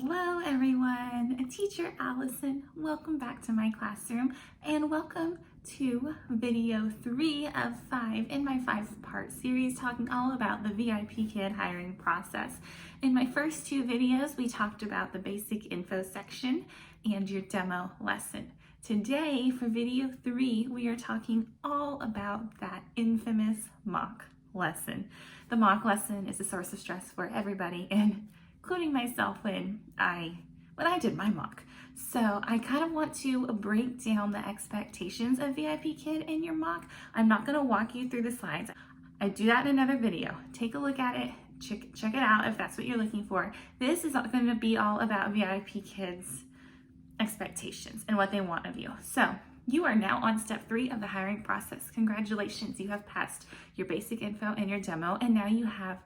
Hello everyone, Teacher Allison. Welcome back to my classroom and welcome to video 3 of 5 in my 5-part series talking all about the VIPKid hiring process. In my first 2 videos, we talked about the basic info section and your demo lesson. Today, for video 3, we are talking all about that infamous mock lesson. The mock lesson is a source of stress for everybody, and including myself when I did my mock. So I kind of want to break down the expectations of VIPKid in your mock. I'm not going to walk you through the slides. I do that in another video. Take a look at it, check it out if that's what you're looking for. This is going to be all about VIPKid's expectations and what they want of you. So you are now on step 3 of the hiring process. Congratulations, you have passed your basic info and your demo, and now you have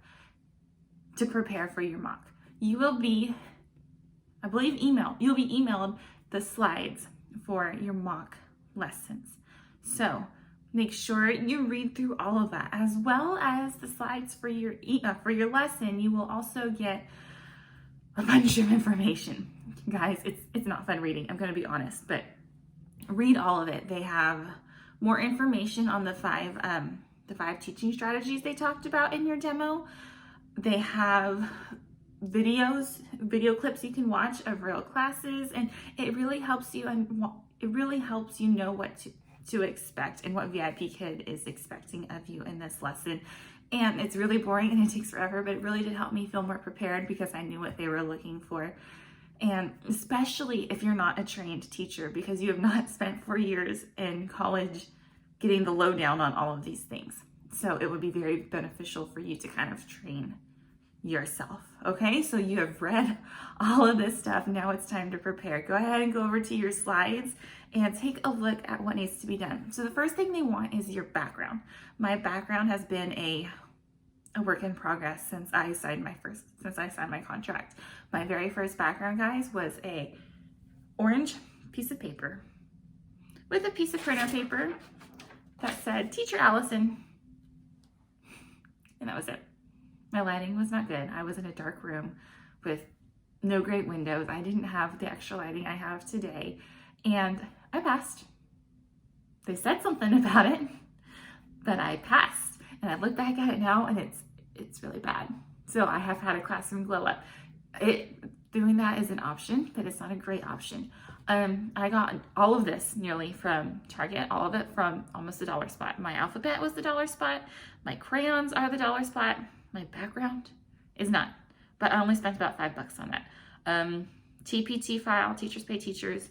to prepare for your mock. You will be, I believe, you'll be emailed the slides for your mock lessons. So make sure you read through all of that, as well as the slides for your lesson. You will also get a bunch of information. Guys, it's not fun reading, I'm gonna be honest, but read all of it. They have more information on the five teaching strategies they talked about in your demo. They have video clips you can watch of real classes, and it really helps you know what to expect and what VIPKid is expecting of you in this lesson. And it's really boring and it takes forever, but it really did help me feel more prepared because I knew what they were looking for. And especially if you're not a trained teacher, because you have not spent 4 years in college getting the lowdown on all of these things. So it would be very beneficial for you to kind of train yourself. Okay, so you have read all of this stuff. Now it's time to prepare. Go ahead and go over to your slides and take a look at what needs to be done. So the first thing they want is your background. My background has been a work in progress since I signed my contract. My very first background, guys, was a orange piece of paper with a piece of printer paper that said Teacher Allison, and that was it. My lighting was not good. I was in a dark room with no great windows. I didn't have the extra lighting I have today, and I passed. They said something about it, but I passed. And I look back at it now, and it's really bad. So I have had a classroom glow up. Doing that is an option, but it's not a great option. I got all of this nearly from Target, all of it from almost the dollar spot. My alphabet was the dollar spot. My crayons are the dollar spot. My background is not, but I only spent about $5 on that. TPT file, Teachers Pay Teachers.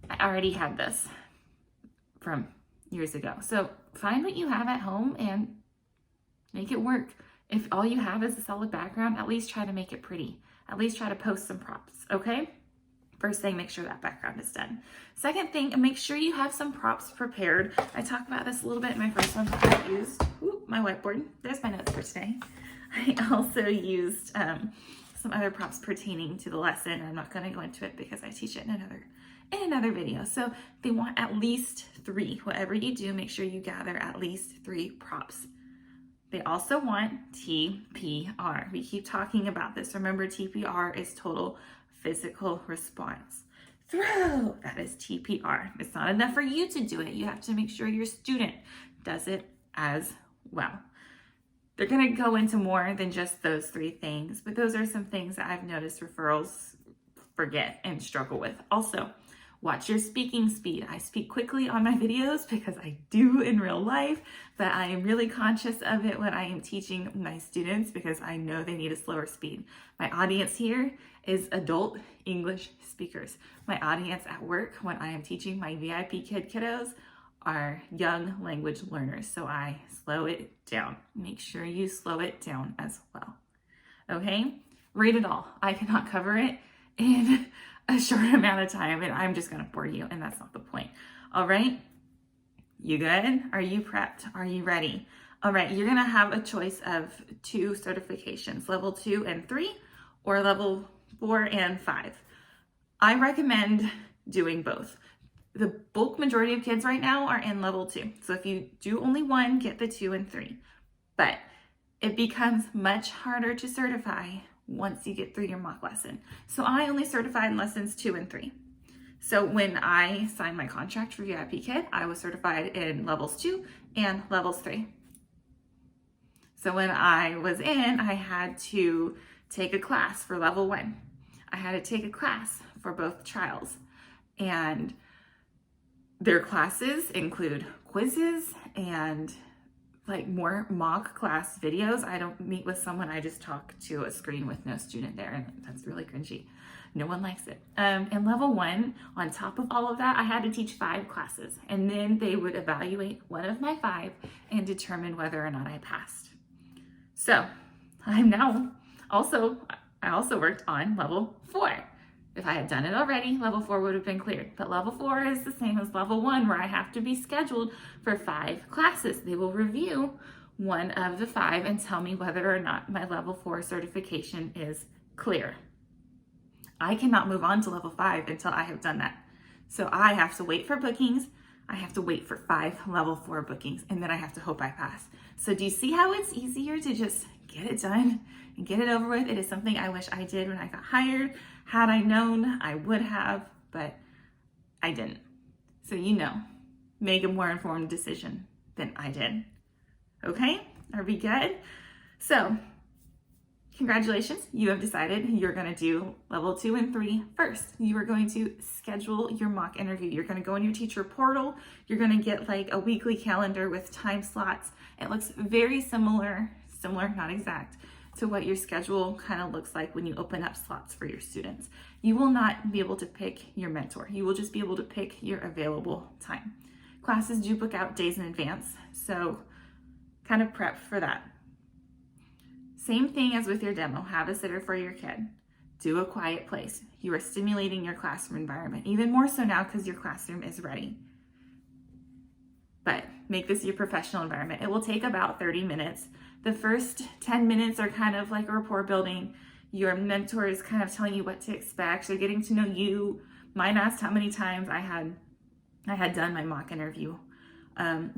I already had this from years ago. So find what you have at home and make it work. If all you have is a solid background, at least try to make it pretty. At least try to post some props, okay? First thing, make sure that background is done. Second thing, make sure you have some props prepared. I talked about this a little bit in my first one that I used. Ooh, my whiteboard. There's my notes for today. I also used some other props pertaining to the lesson. I'm not going to go into it because I teach it in another video. So they want at least 3. Whatever you do, make sure you gather at least 3 props. They also want TPR. We keep talking about this. Remember, TPR is total physical response. Throw! That is TPR. It's not enough for you to do it. You have to make sure your student does it as well. They're going to go into more than just those 3 things, but those are some things that I've noticed referrals forget and struggle with. Also, watch your speaking speed. I speak quickly on my videos because I do in real life, but I am really conscious of it when I am teaching my students because I know they need a slower speed. My audience here is adult English speakers. My audience at work when I am teaching my VIPKid kiddos are young language learners, so I slow it down. Make sure you slow it down as well. Okay? Read it all. I cannot cover it in a short amount of time, and I'm just going to bore you, and that's not the point. All right? You good? Are you prepped? Are you ready? All right, you're going to have a choice of 2 certifications, level 2 and 3, or level 4 and 5. I recommend doing both. The bulk majority of kids right now are in level 2. So if you do only one, get the 2 and 3. But it becomes much harder to certify once you get through your mock lesson. So I only certified in lessons 2 and 3. So when I signed my contract for VIPKid, I was certified in levels 2 and levels 3. So when I was in, I had to take a class for level 1. I had to take a class for both trials. And their classes include quizzes and like more mock class videos. I don't meet with someone, I just talk to a screen with no student there, and that's really cringy. No one likes it. In level 1, on top of all of that, I had to teach 5 classes, and then they would evaluate one of my 5 and determine whether or not I passed. So I also worked on level 4. If I had done it already, level 4 would have been cleared. But level 4 is the same as level 1, where I have to be scheduled for 5 classes. They will review one of the 5 and tell me whether or not my level 4 certification is clear. I cannot move on to level 5 until I have done that. So I have to wait for bookings. I have to wait for 5 level 4 bookings, and then I have to hope I pass. So do you see how it's easier to just get it done and get it over with? It is something I wish I did when I got hired. Had I known, I would have, but I didn't. So make a more informed decision than I did. Okay, are we good? So congratulations, you have decided you're gonna do level 2 and 3 first. You are going to schedule your mock interview. You're gonna go in your teacher portal. You're gonna get like a weekly calendar with time slots. It looks very similar, not exact, to what your schedule kind of looks like when you open up slots for your students. You will not be able to pick your mentor. You will just be able to pick your available time. Classes do book out days in advance, so kind of prep for that. Same thing as with your demo. Have a sitter for your kid. Do a quiet place. You are stimulating your classroom environment, even more so now because your classroom is ready. But make this your professional environment. It will take about 30 minutes. The first 10 minutes are kind of like a rapport building. Your mentor is kind of telling you what to expect. They're getting to know you. Mine asked how many times I had done my mock interview.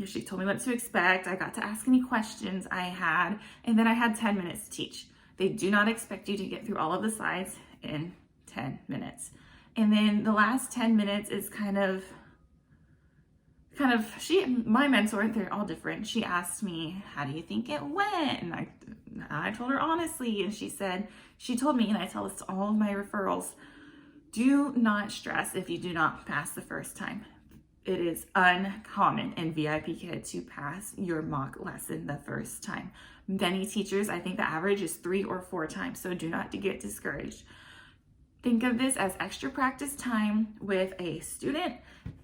She told me what to expect. I got to ask any questions I had, and then I had 10 minutes to teach. They do not expect you to get through all of the slides in 10 minutes. And then the last 10 minutes is my mentor, they're all different. She asked me, how do you think it went? And I told her honestly, and she told me, and I tell this to all of my referrals, do not stress if you do not pass the first time. It is uncommon in VIPKid to pass your mock lesson the first time. Many teachers, I think the average is 3 or 4 times, so do not get discouraged. Think of this as extra practice time with a student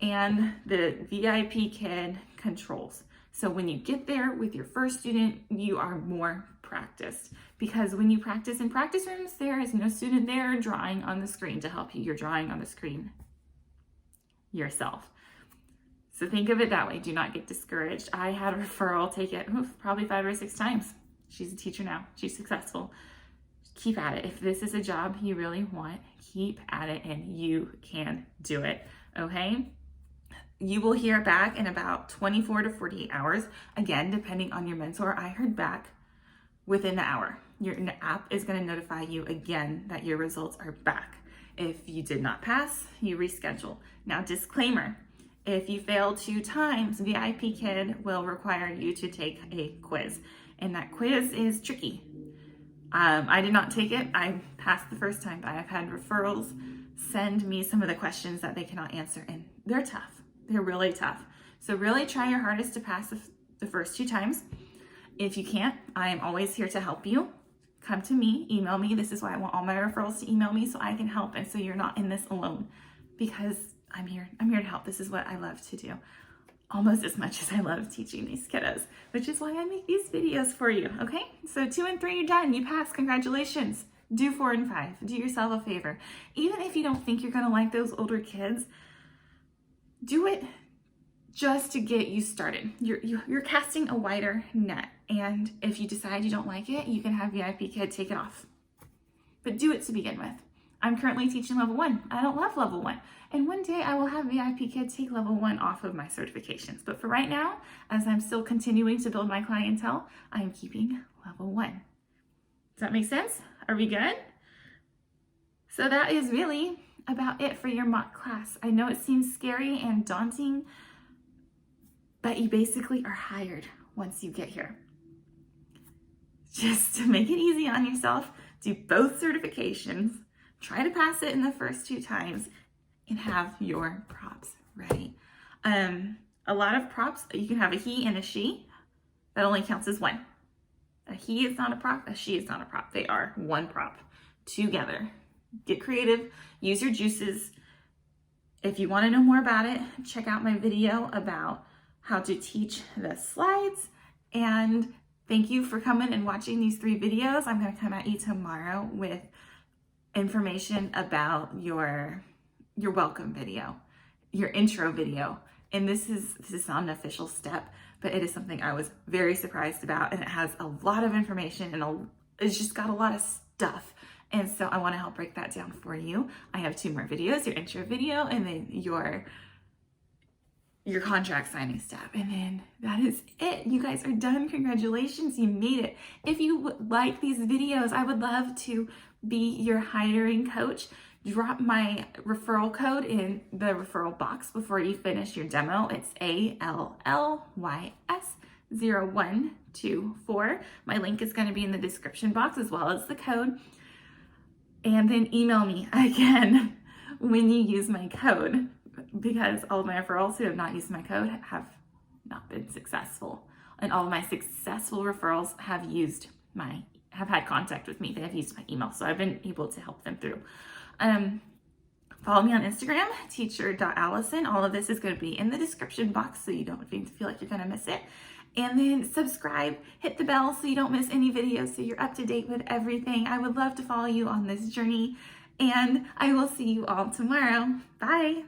and the VIPKid controls. So when you get there with your first student, you are more practiced, because when you practice in practice rooms, there is no student there drawing on the screen to help you. You're drawing on the screen yourself. So think of it that way. Do not get discouraged. I had a referral take it probably 5 or 6 times. She's a teacher now. She's successful. Keep at it. If this is a job you really want, keep at it, and you can do it, okay? You will hear back in about 24 to 48 hours. Again, depending on your mentor, I heard back within the hour. Your app is going to notify you again that your results are back. If you did not pass, you reschedule. Now, disclaimer, if you fail 2 times, VIPKid will require you to take a quiz, and that quiz is tricky. I did not take it. I passed the first time, but I've had referrals send me some of the questions that they cannot answer, and they're tough. They're really tough. So really try your hardest to pass the first 2 times. If you can't, I am always here to help you. Come to me, email me. This is why I want all my referrals to email me, so I can help, and so you're not in this alone, because I'm here to help. This is what I love to do, almost as much as I love teaching these kiddos, which is why I make these videos for you, okay? So 2 and 3, you're done. You passed. Congratulations. Do 4 and 5. Do yourself a favor. Even if you don't think you're gonna like those older kids, do it just to get you started. You're casting a wider net, and if you decide you don't like it, you can have VIPKid take it off. But do it to begin with. I'm currently teaching level 1. I don't love level 1. And one day I will have VIPKid take level 1 off of my certifications. But for right now, as I'm still continuing to build my clientele, I'm keeping level 1. Does that make sense? Are we good? So that is really about it for your mock class. I know it seems scary and daunting, but you basically are hired once you get here. Just to make it easy on yourself, do both certifications, try to pass it in the first 2 times, and have your props ready. A lot of props, you can have a he and a she. That only counts as one. A he is not a prop, a she is not a prop. They are one prop together. Get creative, use your juices. If you want to know more about it, check out my video about how to teach the slides. And thank you for coming and watching these 3 videos. I'm going to come at you tomorrow with information about your welcome video, your intro video. And this is not an official step, but it is something I was very surprised about, and it has a lot of information and it's just got a lot of stuff. And so I want to help break that down for you. I have 2 more videos, your intro video and then your contract signing step. And then that is it. You guys are done. Congratulations, you made it. If you like these videos, I would love to be your hiring coach. Drop my referral code in the referral box before you finish your demo. It's ALLYS0124. My link is going to be in the description box as well as the code. And then email me again when you use my code, because all of my referrals who have not used my code have not been successful. And all of my successful referrals have had contact with me. They have used my email, so I've been able to help them through. Follow me on Instagram, teacher.allison. All of this is going to be in the description box, so you don't feel like you're going to miss it. And then subscribe, hit the bell so you don't miss any videos, so you're up to date with everything. I would love to follow you on this journey, and I will see you all tomorrow. Bye.